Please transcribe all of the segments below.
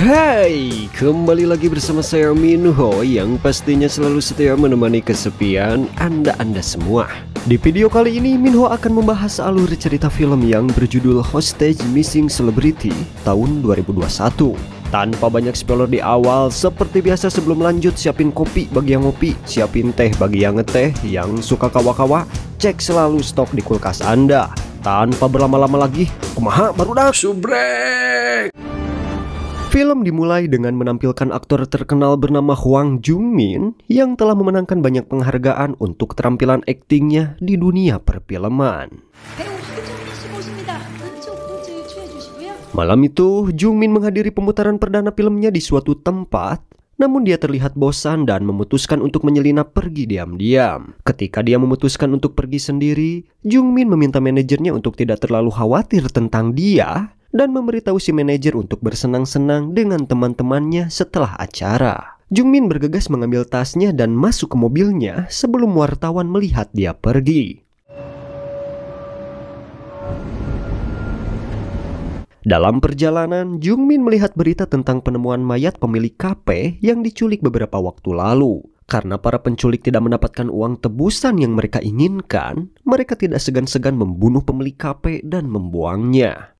Hai, kembali lagi bersama saya Minho yang pastinya selalu setia menemani kesepian Anda semua. Di video kali ini Minho akan membahas alur cerita film yang berjudul Hostage Missing Celebrity tahun 2021. Tanpa banyak spoiler di awal, seperti biasa sebelum lanjut siapin kopi bagi yang ngopi, siapin teh bagi yang ngeteh, yang suka kawa-kawa, cek selalu stok di kulkas Anda. Tanpa berlama-lama lagi, kumaha barudak subrek. Film dimulai dengan menampilkan aktor terkenal bernama Hwang Jung-min yang telah memenangkan banyak penghargaan untuk keterampilan aktingnya di dunia perfilman. Malam itu, Jung-min menghadiri pemutaran perdana filmnya di suatu tempat, namun dia terlihat bosan dan memutuskan untuk menyelinap pergi diam-diam. Ketika dia memutuskan untuk pergi sendiri, Jung-min meminta manajernya untuk tidak terlalu khawatir tentang dia dan memberitahu si manajer untuk bersenang-senang dengan teman-temannya setelah acara. Jung-min bergegas mengambil tasnya dan masuk ke mobilnya sebelum wartawan melihat dia pergi. Dalam perjalanan, Jung-min melihat berita tentang penemuan mayat pemilik kafe yang diculik beberapa waktu lalu. Karena para penculik tidak mendapatkan uang tebusan yang mereka inginkan, mereka tidak segan-segan membunuh pemilik kafe dan membuangnya.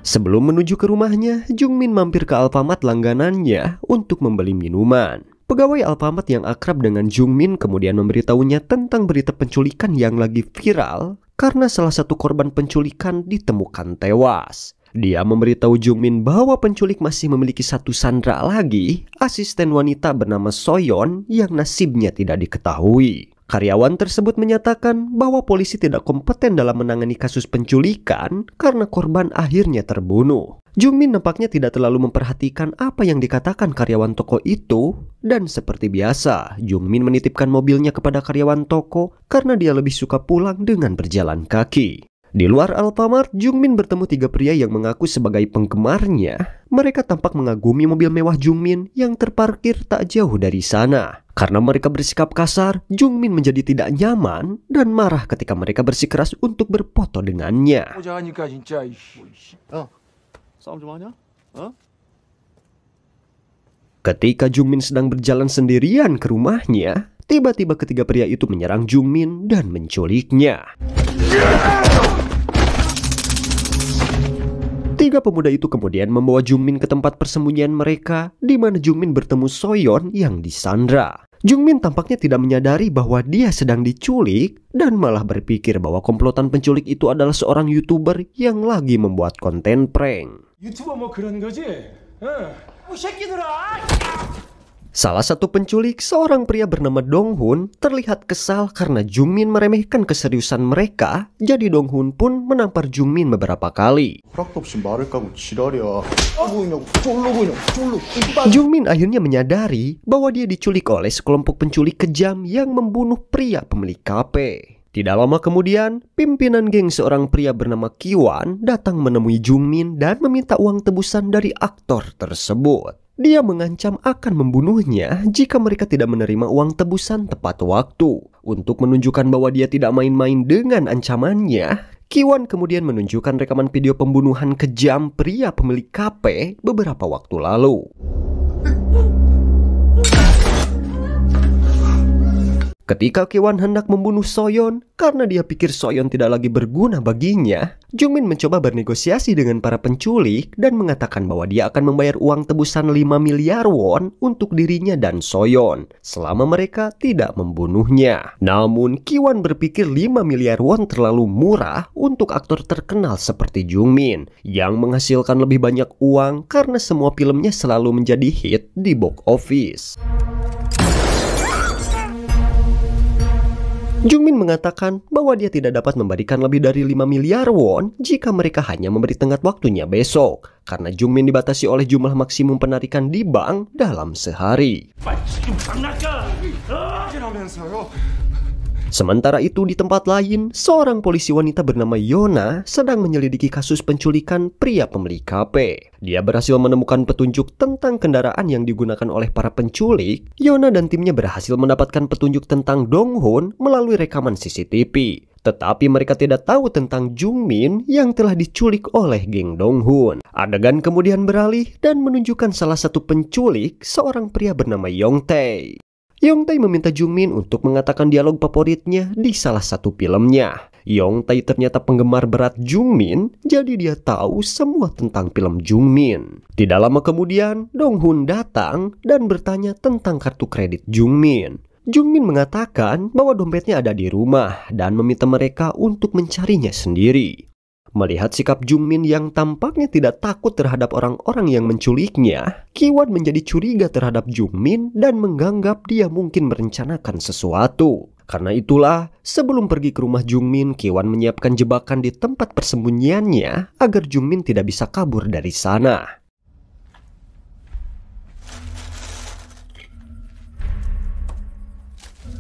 Sebelum menuju ke rumahnya, Jung-min mampir ke Alfamart langganannya untuk membeli minuman. Pegawai Alfamart yang akrab dengan Jung-min kemudian memberitahunya tentang berita penculikan yang lagi viral karena salah satu korban penculikan ditemukan tewas. Dia memberitahu Jung-min bahwa penculik masih memiliki satu sandera lagi, asisten wanita bernama Soyeon yang nasibnya tidak diketahui. Karyawan tersebut menyatakan bahwa polisi tidak kompeten dalam menangani kasus penculikan karena korban akhirnya terbunuh. Jung-min nampaknya tidak terlalu memperhatikan apa yang dikatakan karyawan toko itu, dan seperti biasa, Jung-min menitipkan mobilnya kepada karyawan toko karena dia lebih suka pulang dengan berjalan kaki. Di luar Alfamart, Jung-min bertemu 3 pria yang mengaku sebagai penggemarnya. Mereka tampak mengagumi mobil mewah Jung-min yang terparkir tak jauh dari sana. Karena mereka bersikap kasar, Jung-min menjadi tidak nyaman dan marah ketika mereka bersikeras untuk berfoto dengannya. Ketika Jung-min sedang berjalan sendirian ke rumahnya, tiba-tiba ketiga pria itu menyerang Jung-min dan menculiknya. Tiga pemuda itu kemudian membawa Jung-min ke tempat persembunyian mereka, di mana Jung-min bertemu Soyeon yang disandra. Jung-min tampaknya tidak menyadari bahwa dia sedang diculik dan malah berpikir bahwa komplotan penculik itu adalah seorang YouTuber yang lagi membuat konten prank. Salah satu penculik, seorang pria bernama Dong-hun, terlihat kesal karena Jung-min meremehkan keseriusan mereka, jadi Dong-hun pun menampar Jung-min beberapa kali. Jung-min akhirnya menyadari bahwa dia diculik oleh sekelompok penculik kejam yang membunuh pria pemilik kafe. Tidak lama kemudian, pimpinan geng seorang pria bernama Ki-wan datang menemui Jung-min dan meminta uang tebusan dari aktor tersebut. Dia mengancam akan membunuhnya jika mereka tidak menerima uang tebusan tepat waktu. Untuk menunjukkan bahwa dia tidak main-main dengan ancamannya, Ki-wan kemudian menunjukkan rekaman video pembunuhan kejam pria pemilik kafe beberapa waktu lalu. Ketika Ki-wan hendak membunuh Soyeon karena dia pikir Soyeon tidak lagi berguna baginya, Jung-min mencoba bernegosiasi dengan para penculik dan mengatakan bahwa dia akan membayar uang tebusan 5 miliar won untuk dirinya dan Soyeon selama mereka tidak membunuhnya. Namun Ki-wan berpikir 5 miliar won terlalu murah untuk aktor terkenal seperti Jung-min yang menghasilkan lebih banyak uang karena semua filmnya selalu menjadi hit di box office. Jung-min mengatakan bahwa dia tidak dapat memberikan lebih dari 5 miliar won jika mereka hanya memberi tenggat waktunya besok, karena Jung-min dibatasi oleh jumlah maksimum penarikan di bank dalam sehari. Sementara itu di tempat lain, seorang polisi wanita bernama Yona sedang menyelidiki kasus penculikan pria pemilik kafe. Dia berhasil menemukan petunjuk tentang kendaraan yang digunakan oleh para penculik. Yona dan timnya berhasil mendapatkan petunjuk tentang Dong-hun melalui rekaman CCTV. Tetapi mereka tidak tahu tentang Jungmin yang telah diculik oleh geng Donghun. Adegan kemudian beralih dan menunjukkan salah satu penculik, seorang pria bernama Yongtae. Yongtae meminta Jungmin untuk mengatakan dialog favoritnya di salah satu filmnya. Yongtae ternyata penggemar berat Jungmin, jadi dia tahu semua tentang film Jungmin. Tidak lama kemudian, Donghun datang dan bertanya tentang kartu kredit Jungmin. Jungmin mengatakan bahwa dompetnya ada di rumah dan meminta mereka untuk mencarinya sendiri. Melihat sikap Jungmin yang tampaknya tidak takut terhadap orang-orang yang menculiknya, Ki-won menjadi curiga terhadap Jungmin dan menganggap dia mungkin merencanakan sesuatu. Karena itulah, sebelum pergi ke rumah Jungmin, Ki-won menyiapkan jebakan di tempat persembunyiannya agar Jungmin tidak bisa kabur dari sana.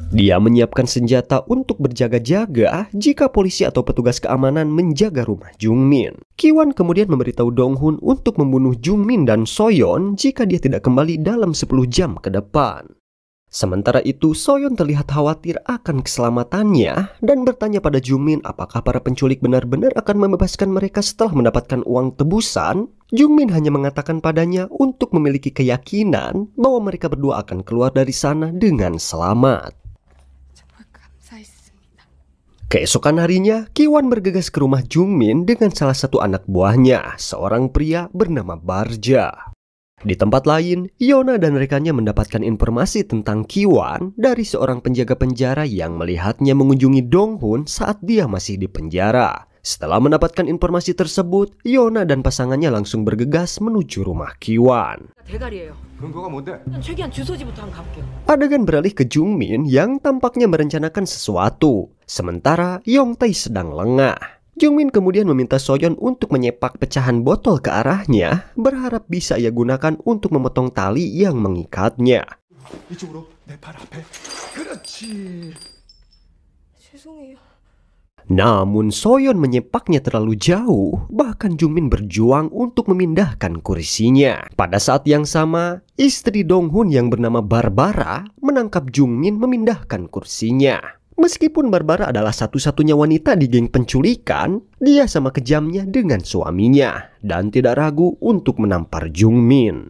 Dia menyiapkan senjata untuk berjaga-jaga jika polisi atau petugas keamanan menjaga rumah Jungmin. Ki-won kemudian memberitahu Donghun untuk membunuh Jungmin dan Soyeon jika dia tidak kembali dalam 10 jam ke depan. Sementara itu, Soyeon terlihat khawatir akan keselamatannya dan bertanya pada Jungmin apakah para penculik benar-benar akan membebaskan mereka setelah mendapatkan uang tebusan. Jungmin hanya mengatakan padanya untuk memiliki keyakinan bahwa mereka berdua akan keluar dari sana dengan selamat. Keesokan harinya, Ki-won bergegas ke rumah Jungmin dengan salah satu anak buahnya, seorang pria bernama Barja. Di tempat lain, Yona dan rekannya mendapatkan informasi tentang Ki-won dari seorang penjaga penjara yang melihatnya mengunjungi Donghun saat dia masih di penjara. Setelah mendapatkan informasi tersebut, Yona dan pasangannya langsung bergegas menuju rumah Ki-won. Adegan beralih ke Jungmin yang tampaknya merencanakan sesuatu, sementara Yongtae sedang lengah. Jungmin kemudian meminta Soyeon untuk menyepak pecahan botol ke arahnya, berharap bisa ia gunakan untuk memotong tali yang mengikatnya. Namun Soyeon menyepaknya terlalu jauh, bahkan Jungmin berjuang untuk memindahkan kursinya. Pada saat yang sama, istri Donghun yang bernama Barbara menangkap Jungmin memindahkan kursinya. Meskipun Barbara adalah satu-satunya wanita di geng penculikan, dia sama kejamnya dengan suaminya dan tidak ragu untuk menampar Jungmin.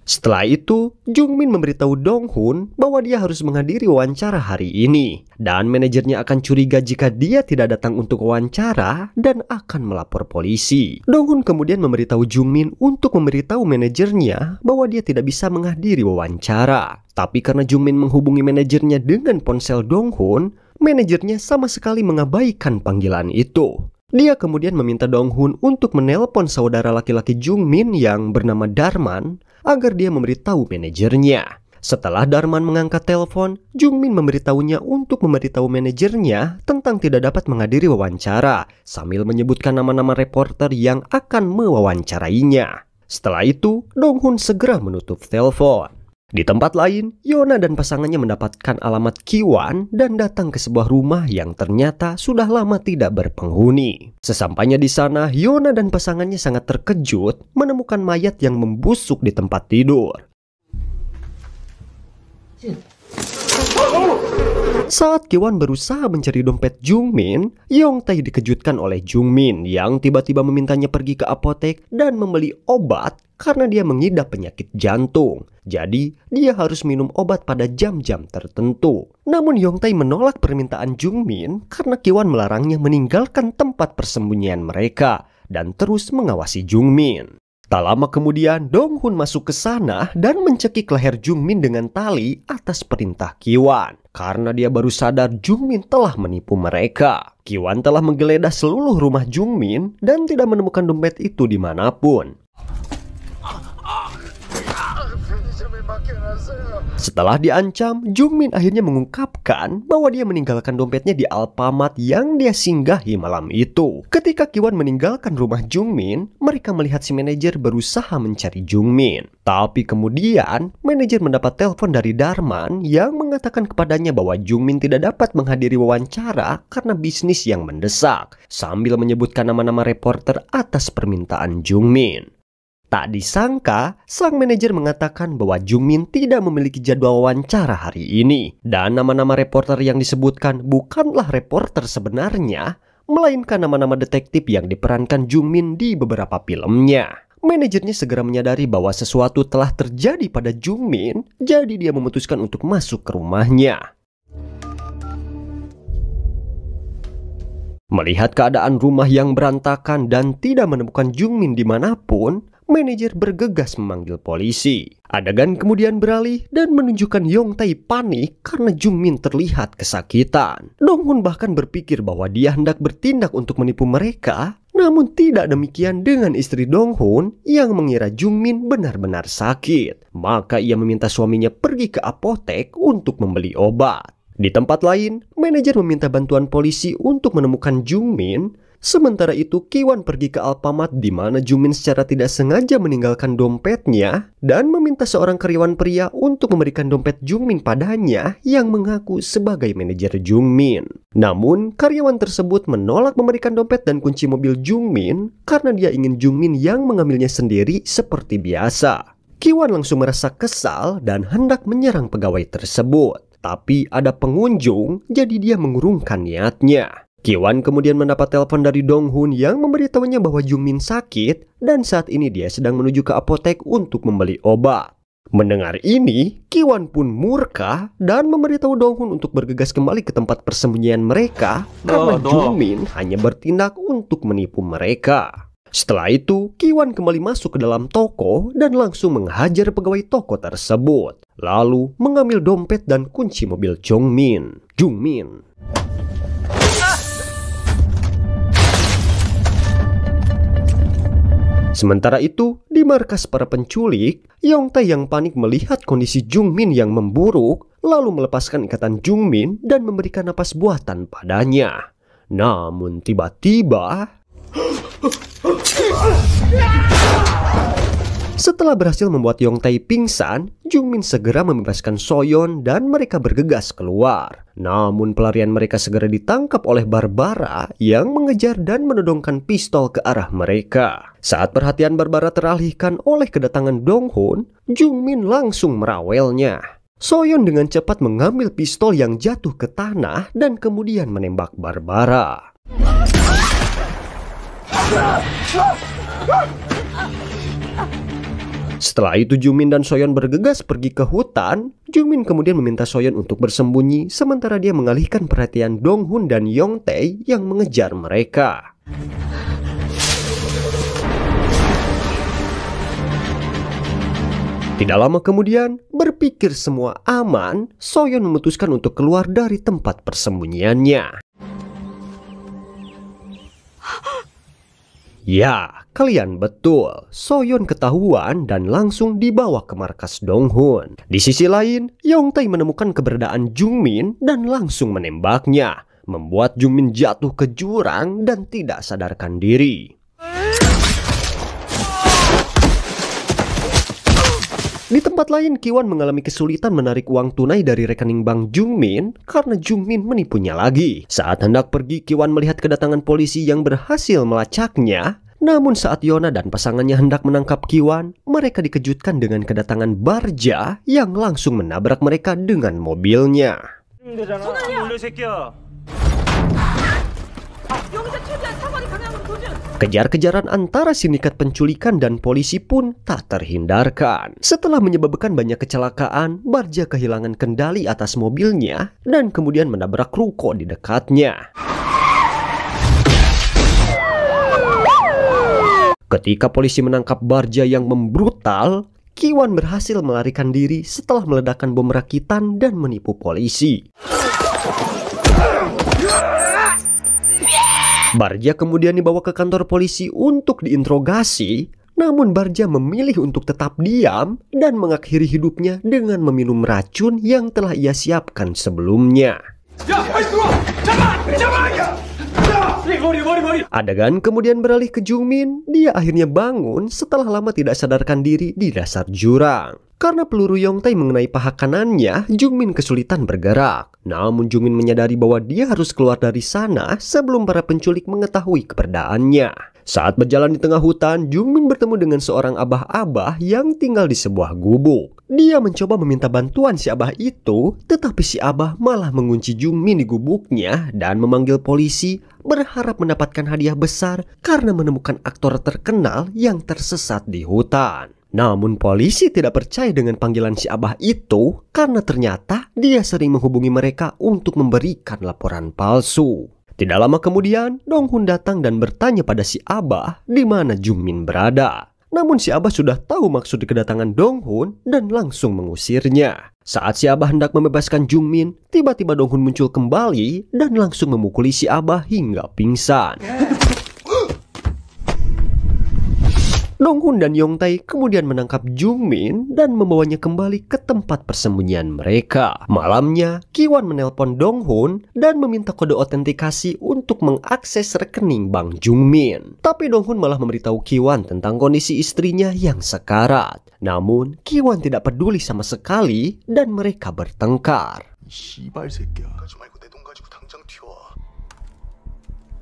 Setelah itu, Jungmin memberitahu Donghun bahwa dia harus menghadiri wawancara hari ini. Dan manajernya akan curiga jika dia tidak datang untuk wawancara dan akan melapor polisi. Donghun kemudian memberitahu Jungmin untuk memberitahu manajernya bahwa dia tidak bisa menghadiri wawancara. Tapi karena Jungmin menghubungi manajernya dengan ponsel Donghun, manajernya sama sekali mengabaikan panggilan itu. Dia kemudian meminta Donghun untuk menelpon saudara laki-laki Jungmin yang bernama Darman agar dia memberitahu manajernya. Setelah Darman mengangkat telepon, Jungmin memberitahunya untuk memberitahu manajernya tentang tidak dapat menghadiri wawancara sambil menyebutkan nama-nama reporter yang akan mewawancarainya. Setelah itu, Donghun segera menutup telepon. Di tempat lain, Yona dan pasangannya mendapatkan alamat Ki-won dan datang ke sebuah rumah yang ternyata sudah lama tidak berpenghuni. Sesampainya di sana, Yona dan pasangannya sangat terkejut menemukan mayat yang membusuk di tempat tidur. Saat Ki-won berusaha mencari dompet Jungmin, Yongtae dikejutkan oleh Jungmin yang tiba-tiba memintanya pergi ke apotek dan membeli obat karena dia mengidap penyakit jantung. Jadi, dia harus minum obat pada jam-jam tertentu. Namun Yongtae menolak permintaan Jungmin karena Ki-won melarangnya meninggalkan tempat persembunyian mereka dan terus mengawasi Jungmin. Tak lama kemudian, Donghun masuk ke sana dan mencekik leher Jungmin dengan tali atas perintah Ki-won. Karena dia baru sadar Jungmin telah menipu mereka. Ki-won telah menggeledah seluruh rumah Jungmin dan tidak menemukan dompet itu dimanapun. Setelah diancam, Jungmin akhirnya mengungkapkan bahwa dia meninggalkan dompetnya di Alfamart yang dia singgahi malam itu. Ketika Ki-won meninggalkan rumah Jungmin, mereka melihat si manajer berusaha mencari Jungmin. Tapi kemudian, manajer mendapat telepon dari Darman yang mengatakan kepadanya bahwa Jungmin tidak dapat menghadiri wawancara karena bisnis yang mendesak, sambil menyebutkan nama-nama reporter atas permintaan Jungmin. Tak disangka, sang manajer mengatakan bahwa Jungmin tidak memiliki jadwal wawancara hari ini. Dan nama-nama reporter yang disebutkan bukanlah reporter sebenarnya, melainkan nama-nama detektif yang diperankan Jungmin di beberapa filmnya. Manajernya segera menyadari bahwa sesuatu telah terjadi pada Jungmin, jadi dia memutuskan untuk masuk ke rumahnya. Melihat keadaan rumah yang berantakan dan tidak menemukan Jungmin dimanapun, manajer bergegas memanggil polisi. Adegan kemudian beralih dan menunjukkan Yongtae panik karena Jungmin terlihat kesakitan. Donghun bahkan berpikir bahwa dia hendak bertindak untuk menipu mereka, namun tidak demikian dengan istri Donghun yang mengira Jungmin benar-benar sakit. Maka ia meminta suaminya pergi ke apotek untuk membeli obat. Di tempat lain, manajer meminta bantuan polisi untuk menemukan Jungmin. Sementara itu, Ki-won pergi ke Alfamart di mana Jungmin secara tidak sengaja meninggalkan dompetnya dan meminta seorang karyawan pria untuk memberikan dompet Jungmin padanya yang mengaku sebagai manajer Jungmin. Namun, karyawan tersebut menolak memberikan dompet dan kunci mobil Jungmin karena dia ingin Jungmin yang mengambilnya sendiri seperti biasa. Ki-won langsung merasa kesal dan hendak menyerang pegawai tersebut. Tapi ada pengunjung, jadi dia mengurungkan niatnya. Ki-won kemudian mendapat telepon dari Donghun yang memberitahunya bahwa Jungmin sakit dan saat ini dia sedang menuju ke apotek untuk membeli obat. Mendengar ini, Ki-won pun murka dan memberitahu Donghun untuk bergegas kembali ke tempat persembunyian mereka karena Jungmin hanya bertindak untuk menipu mereka. Setelah itu, Ki-won kembali masuk ke dalam toko dan langsung menghajar pegawai toko tersebut. Lalu mengambil dompet dan kunci mobil Jungmin. Sementara itu, di markas para penculik, Yongtae yang panik melihat kondisi Jungmin yang memburuk, lalu melepaskan ikatan Jungmin dan memberikan napas buatan padanya. Namun tiba-tiba, setelah berhasil membuat Yongtae pingsan, Jungmin segera membebaskan Soyeon dan mereka bergegas keluar. Namun pelarian mereka segera ditangkap oleh Barbara yang mengejar dan menodongkan pistol ke arah mereka. Saat perhatian Barbara teralihkan oleh kedatangan Donghun, Jungmin langsung merawelnya. Soyeon dengan cepat mengambil pistol yang jatuh ke tanah dan kemudian menembak Barbara. Setelah itu Jungmin dan Soyeon bergegas pergi ke hutan. Jungmin kemudian meminta Soyeon untuk bersembunyi sementara dia mengalihkan perhatian Donghun dan Yongtae yang mengejar mereka. Tidak lama kemudian, berpikir semua aman, Soyeon memutuskan untuk keluar dari tempat persembunyiannya. Ya, kalian betul. Soyeon ketahuan dan langsung dibawa ke markas Donghun. Di sisi lain, Yongtae menemukan keberadaan Jungmin dan langsung menembaknya, membuat Jungmin jatuh ke jurang dan tidak sadarkan diri. Di tempat lain, Ki-won mengalami kesulitan menarik uang tunai dari rekening bank Jungmin karena Jungmin menipunya lagi. Saat hendak pergi, Ki-won melihat kedatangan polisi yang berhasil melacaknya. Namun saat Yona dan pasangannya hendak menangkap Ki-won, mereka dikejutkan dengan kedatangan Barja yang langsung menabrak mereka dengan mobilnya. Kejar-kejaran antara sindikat penculikan dan polisi pun tak terhindarkan. Setelah menyebabkan banyak kecelakaan, Barja kehilangan kendali atas mobilnya dan kemudian menabrak ruko di dekatnya. Ketika polisi menangkap Barja yang membrutal, Ki-won berhasil melarikan diri setelah meledakkan bom rakitan dan menipu polisi. Barja kemudian dibawa ke kantor polisi untuk diinterogasi, namun Barja memilih untuk tetap diam dan mengakhiri hidupnya dengan meminum racun yang telah ia siapkan sebelumnya. Adegan kemudian beralih ke Jungmin. Dia akhirnya bangun setelah lama tidak sadarkan diri di dasar jurang. Karena peluru Yongtae mengenai paha kanannya, Jungmin kesulitan bergerak. Namun Jungmin menyadari bahwa dia harus keluar dari sana sebelum para penculik mengetahui keberadaannya. Saat berjalan di tengah hutan, Jungmin bertemu dengan seorang abah-abah yang tinggal di sebuah gubuk. Dia mencoba meminta bantuan si abah itu, tetapi si abah malah mengunci Jungmin di gubuknya dan memanggil polisi berharap mendapatkan hadiah besar karena menemukan aktor terkenal yang tersesat di hutan. Namun polisi tidak percaya dengan panggilan si abah itu karena ternyata dia sering menghubungi mereka untuk memberikan laporan palsu. Tidak lama kemudian, Donghun datang dan bertanya pada si abah di mana Jungmin berada. Namun si abah sudah tahu maksud kedatangan Donghun dan langsung mengusirnya. Saat si abah hendak membebaskan Jungmin, tiba-tiba Donghun muncul kembali dan langsung memukuli si abah hingga pingsan. Donghun dan Yongtae kemudian menangkap Jungmin dan membawanya kembali ke tempat persembunyian mereka. Malamnya, Kiwan menelpon Donghun dan meminta kode autentikasi untuk mengakses rekening bank Jungmin. Tapi Donghun malah memberitahu Kiwan tentang kondisi istrinya yang sekarat. Namun, Kiwan tidak peduli sama sekali dan mereka bertengkar.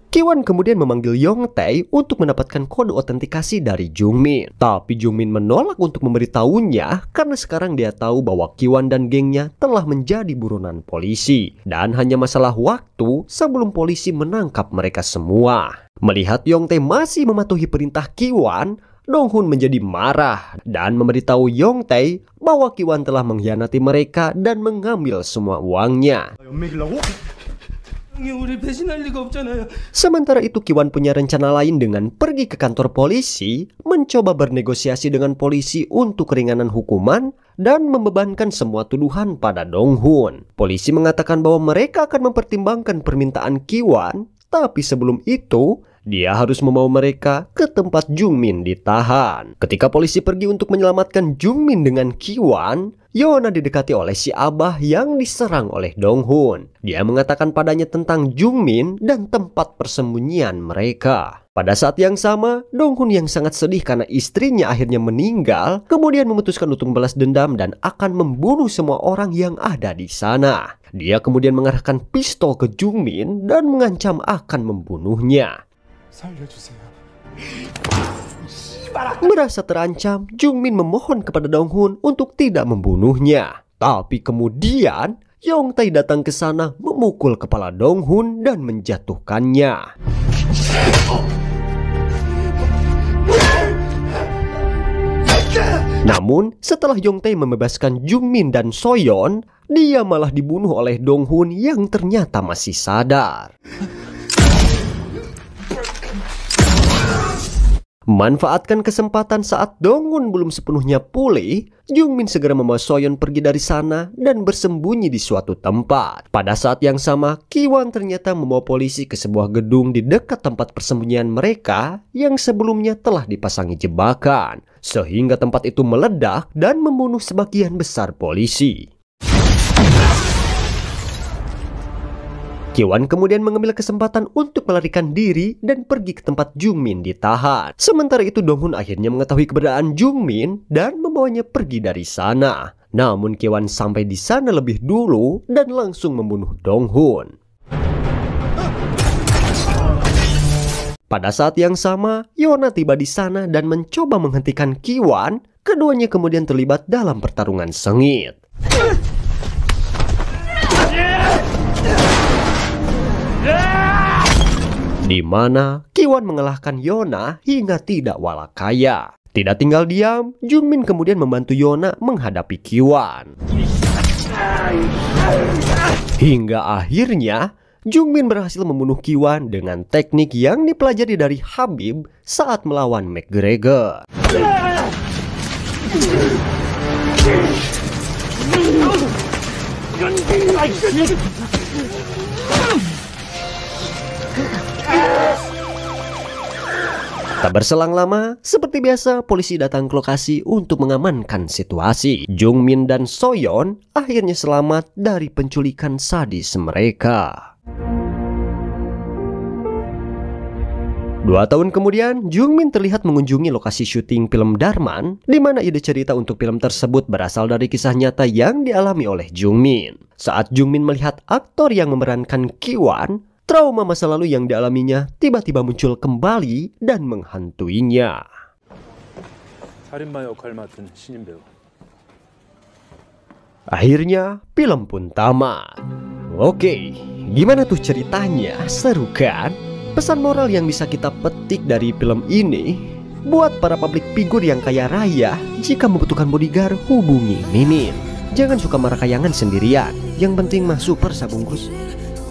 Kiwan kemudian memanggil Yongtae untuk mendapatkan kode autentikasi dari Jungmin. Tapi Jungmin menolak untuk memberitahunya karena sekarang dia tahu bahwa Kiwan dan gengnya telah menjadi buronan polisi. Dan hanya masalah waktu sebelum polisi menangkap mereka semua. Melihat Yongtae masih mematuhi perintah Kiwan, Donghun menjadi marah dan memberitahu Yongtae bahwa Kiwan telah mengkhianati mereka dan mengambil semua uangnya. Sementara itu Kiwan punya rencana lain dengan pergi ke kantor polisi, mencoba bernegosiasi dengan polisi untuk keringanan hukuman dan membebankan semua tuduhan pada Donghun. Polisi mengatakan bahwa mereka akan mempertimbangkan permintaan Kiwan, tapi sebelum itu dia harus membawa mereka ke tempat Jungmin ditahan. Ketika polisi pergi untuk menyelamatkan Jungmin dengan Kiwan, Yona didekati oleh si abah yang diserang oleh Donghun. Dia mengatakan padanya tentang Jungmin dan tempat persembunyian mereka. Pada saat yang sama, Donghun yang sangat sedih karena istrinya akhirnya meninggal, kemudian memutuskan untuk membalas dendam dan akan membunuh semua orang yang ada di sana. Dia kemudian mengarahkan pistol ke Jungmin dan mengancam akan membunuhnya. Merasa terancam, Jungmin memohon kepada Donghun untuk tidak membunuhnya. Tapi kemudian, Yongtae datang ke sana memukul kepala Donghun dan menjatuhkannya. Namun, setelah Yongtae membebaskan Jungmin dan Soyeon, dia malah dibunuh oleh Donghun yang ternyata masih sadar. Manfaatkan kesempatan saat Donghun belum sepenuhnya pulih, Jungmin segera membawa Soyeon pergi dari sana dan bersembunyi di suatu tempat. Pada saat yang sama, Kiwan ternyata membawa polisi ke sebuah gedung di dekat tempat persembunyian mereka yang sebelumnya telah dipasangi jebakan, sehingga tempat itu meledak dan membunuh sebagian besar polisi. Kiwan kemudian mengambil kesempatan untuk melarikan diri dan pergi ke tempat Jungmin ditahan. Sementara itu Donghun akhirnya mengetahui keberadaan Jungmin dan membawanya pergi dari sana. Namun Kiwan sampai di sana lebih dulu dan langsung membunuh Donghun. Pada saat yang sama, Yona tiba di sana dan mencoba menghentikan Kiwan. Keduanya kemudian terlibat dalam pertarungan sengit. Di mana Kiwan mengalahkan Yona hingga tidak walakaya. Tidak tinggal diam, Jungmin kemudian membantu Yona menghadapi Kiwan. Hingga akhirnya Jungmin berhasil membunuh Kiwan dengan teknik yang dipelajari dari Habib saat melawan McGregor. Tak berselang lama, seperti biasa polisi datang ke lokasi untuk mengamankan situasi. Jungmin dan Soyeon akhirnya selamat dari penculikan sadis mereka. 2 tahun kemudian, Jungmin terlihat mengunjungi lokasi syuting film Darman, di mana ide cerita untuk film tersebut berasal dari kisah nyata yang dialami oleh Jungmin. Saat Jungmin melihat aktor yang memerankan Kiwan, trauma masa lalu yang dialaminya tiba-tiba muncul kembali dan menghantuinya. 살인마 역할 맡은 신인 배우. Akhirnya film pun tamat. Oke, gimana tuh ceritanya? Seru kan? Pesan moral yang bisa kita petik dari film ini, buat para public figure yang kaya raya, jika membutuhkan bodyguard, hubungi Mimin. Jangan suka marakayangan sendirian, yang penting mah super sabungkus.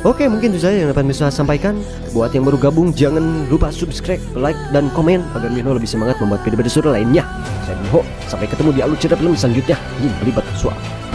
Oke, mungkin itu saja yang dapat bisa sampaikan. Buat yang baru gabung, jangan lupa subscribe, like, dan komen agar Minho lebih semangat membuat video-video seru lainnya. Saya Minho, sampai ketemu di alur cerita film selanjutnya. Ini Belibat Suara.